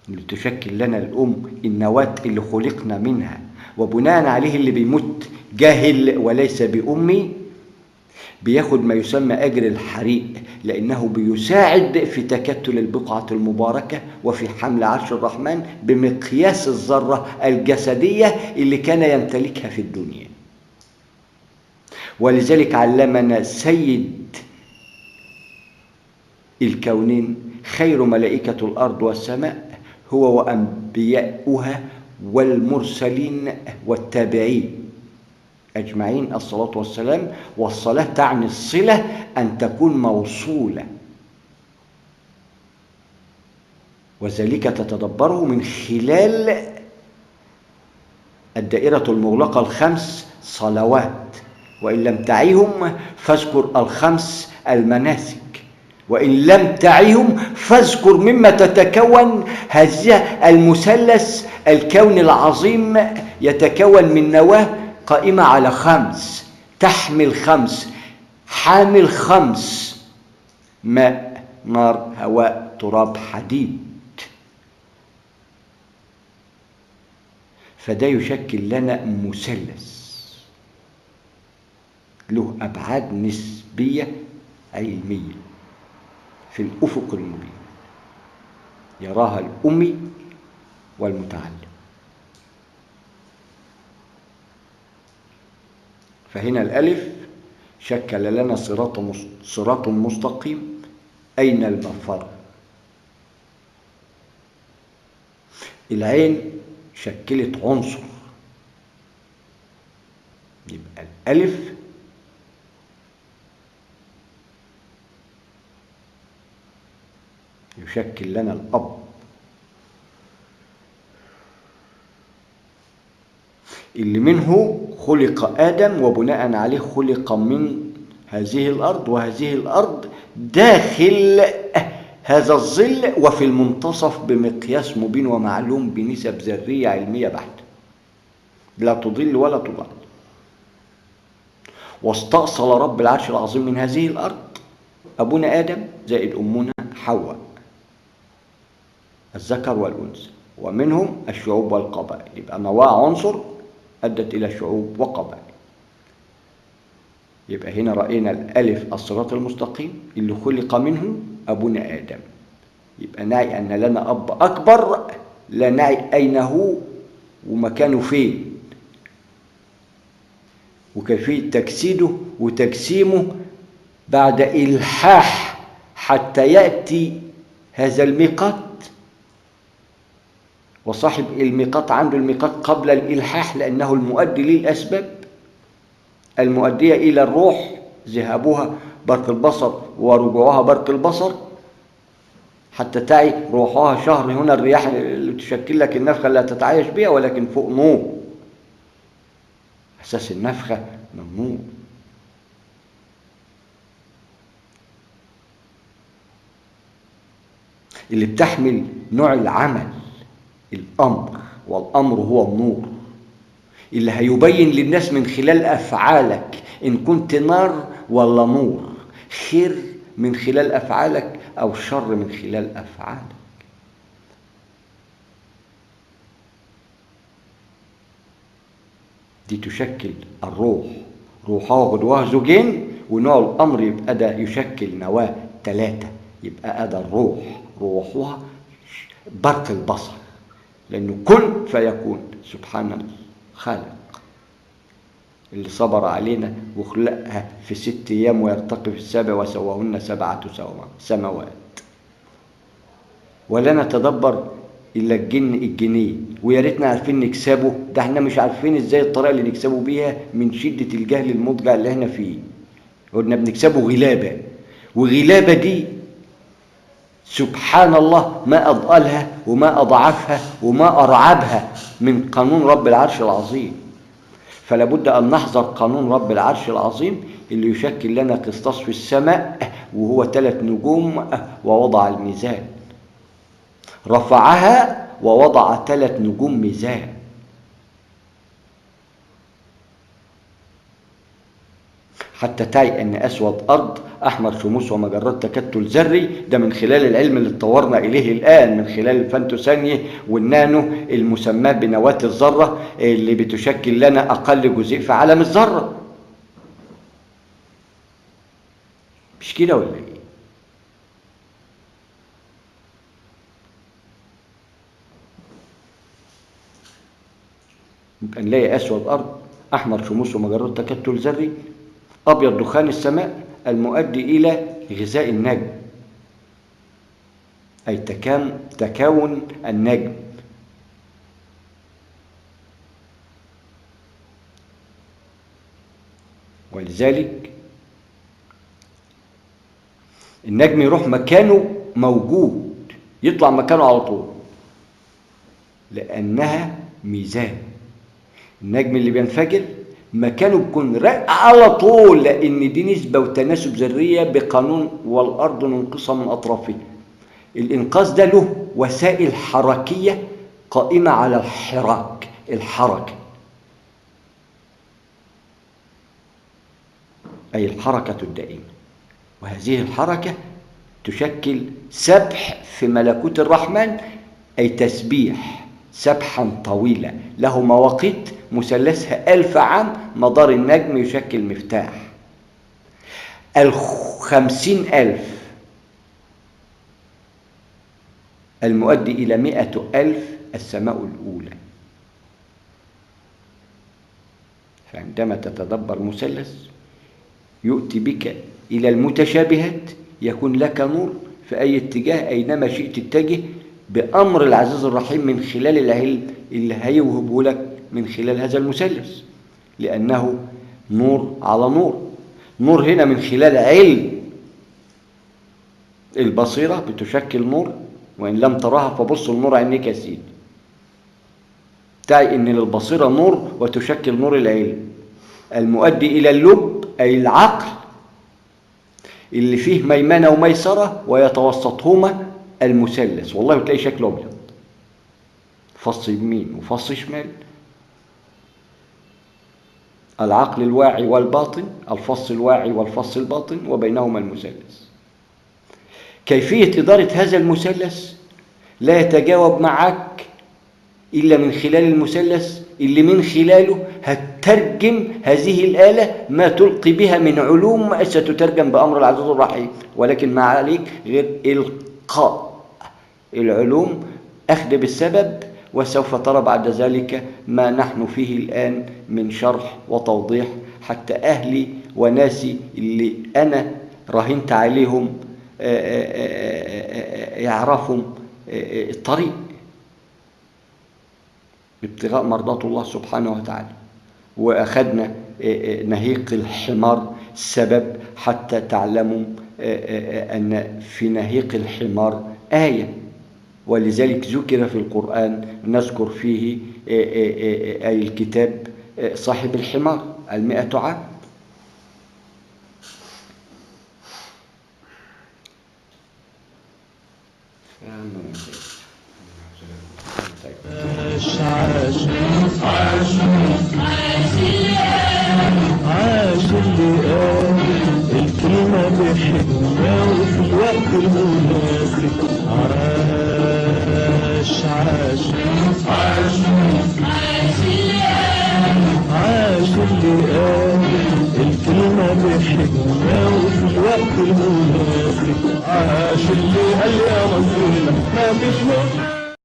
اللي تشكل لنا الأم، النواة اللي خلقنا منها، وبناء عليه اللي بيموت جاهل وليس بأمي بياخد ما يسمى أجر الحريق، لأنه بيساعد في تكتل البقعة المباركة وفي حمل عرش الرحمن بمقياس الذرة الجسدية اللي كان يمتلكها في الدنيا. ولذلك علمنا سيد الكونين خير ملائكة الأرض والسماء هو وأنبياؤها والمرسلين والتابعين أجمعين الصلاة والسلام. والصلاة تعني الصلة أن تكون موصولة، وذلك تتدبره من خلال الدائرة المغلقة الخمس صلوات، وإن لم تعيهم فاذكر الخمس المناسك، وإن لم تعيهم فاذكر مما تتكون هذا المثلث الكون العظيم، يتكون من نواة قائمة على خمس، تحمل خمس، حامل خمس: ماء، نار، هواء، تراب، حديد. فده يشكل لنا مثلث له أبعاد نسبية علمية في الأفق المبين يراها الأمي والمتعلم. فهنا الألف شكل لنا صراط مستقيم. أين المفر؟ العين شكلت عنصر، يبقى الألف يشكل لنا الأب، اللي منه خلق آدم، وبناء عليه خلق من هذه الأرض، وهذه الأرض داخل هذا الظل وفي المنتصف بمقياس مبين ومعلوم بنسب ذرية علمية بحتة لا تضل ولا تضل. واستأصل رب العرش العظيم من هذه الأرض أبونا آدم زائد أمنا حواء، الذكر والأنثى، ومنهم الشعوب والقبائل. يبقى نواة عنصر أدت إلى شعوب وقبائل. يبقى هنا رأينا الألف الصراط المستقيم اللي خلق منه أبونا آدم. يبقى نعي أن لنا أب أكبر، لا نعي أين هو ومكانه فين وكيفية تجسيده وتجسيمه بعد إلحاح حتى يأتي هذا الميقات. وصاحب الميقات عنده الميقات قبل الإلحاح، لأنه المؤدي للأسباب المؤدية إلى الروح، ذهابها برق البصر ورجوعها برق البصر، حتى تعي روحها شهر. هنا الرياح اللي تشكل لك النفخة اللي هتتعايش بها، ولكن فوق نور، أساس النفخة من نور. اللي بتحمل نوع العمل الأمر، والأمر هو النور اللي هيبين للناس من خلال أفعالك إن كنت نار ولا نور، خير من خلال أفعالك أو شر من خلال أفعالك. دي تشكل الروح، روحها وغدوها زوجين، ونوع الأمر يبقى ده يشكل نواة 3. يبقى ده الروح، روحها برق البصر، لأنه كن فيكون. سبحان الخالق اللي صبر علينا وخلقها في 6 أيام ويرتقي في 7 وسواهن 7 سماوات. ولا نتدبر إلا الجنيه، ويا ريتنا عارفين نكسبه. ده احنا مش عارفين ازاي الطريقة اللي نكسبه بيها من شدة الجهل المضجع اللي احنا فيه. قلنا بنكسبه غلابة، وغلابة دي سبحان الله ما أضألها وما أضعفها وما أرعبها من قانون رب العرش العظيم. فلا بد أن نحذر قانون رب العرش العظيم اللي يشكل لنا قسطاس في السماء، وهو 3 نجوم، ووضع الميزان، رفعها ووضع 3 نجوم ميزان. حتى تعي أن أسود أرض أحمر شموس ومجرات تكتل ذري، ده من خلال العلم اللي اتطورنا إليه الآن من خلال الفانتوثانية والنانو المسماه بنواة الذرة اللي بتشكل لنا أقل جزيء في عالم الذرة. مش كده ولا إيه؟ يبقى نلاقي أسود أرض أحمر شموس ومجرات تكتل ذري، أبيض دخان السماء المؤدي إلى غذاء النجم، أي تكون النجم. ولذلك النجم يروح مكانه موجود، يطلع مكانه على طول، لأنها ميزان. النجم اللي بينفجر مكانه بيكون راق على طول، لأن دي نسبة وتناسب ذرية بقانون والأرض منقصة من أطرافها. الإنقاذ ده له وسائل حركية قائمة على الحركة، أي الحركة الدائمة، وهذه الحركة تشكل سبح في ملكوت الرحمن، أي تسبيح سبحا طويلا له مواقيت مثلثها 1000 عام. مدار النجم يشكل مفتاح 50,000 المؤدي إلى 100,000 السماء الأولى. فعندما تتدبر مثلث يؤتي بك إلى المتشابهات، يكون لك نور في أي اتجاه أينما شئت اتجه بأمر العزيز الرحيم من خلال العلم اللي هيوهبه لك من خلال هذا المثلث، لأنه نور على نور. نور هنا من خلال علم البصيرة بتشكل نور، وإن لم تراها فبص النور عينيك يا سيدي. تعي إن للبصيرة نور وتشكل نور العلم المؤدي إلى اللب، أي العقل اللي فيه ميمنة وميسرة ويتوسطهما المثلث. والله بتلاقي شكله أبيض، فص يمين وفص شمال، العقل الواعي والباطن، الفص الواعي والفص الباطن، وبينهما المثلث. كيفية إدارة هذا المثلث لا يتجاوب معك إلا من خلال المثلث اللي من خلاله هتترجم هذه الآلة ما تلقي بها من علوم ستترجم بأمر العزيز الرحيم، ولكن ما عليك غير إلقاء العلوم، أخذ بالسبب. وسوف ترى بعد ذلك ما نحن فيه الآن من شرح وتوضيح، حتى أهلي وناسي اللي أنا راهنت عليهم يعرفوا الطريق ابتغاء مرضات الله سبحانه وتعالى. وأخذنا نهيق الحمار سبب حتى تعلموا أن في نهيق الحمار آية، ولذلك ذكر في القرآن نذكر فيه أي الكتاب صاحب الحمار 100 عام. عاش اللي قال الكلمة بحكمة وفي الوقت المناسب. عاش اللي قال الكلمة بحكمة وفي الوقت المناسب. عاش اللي قال يا مصيرنا ما فيش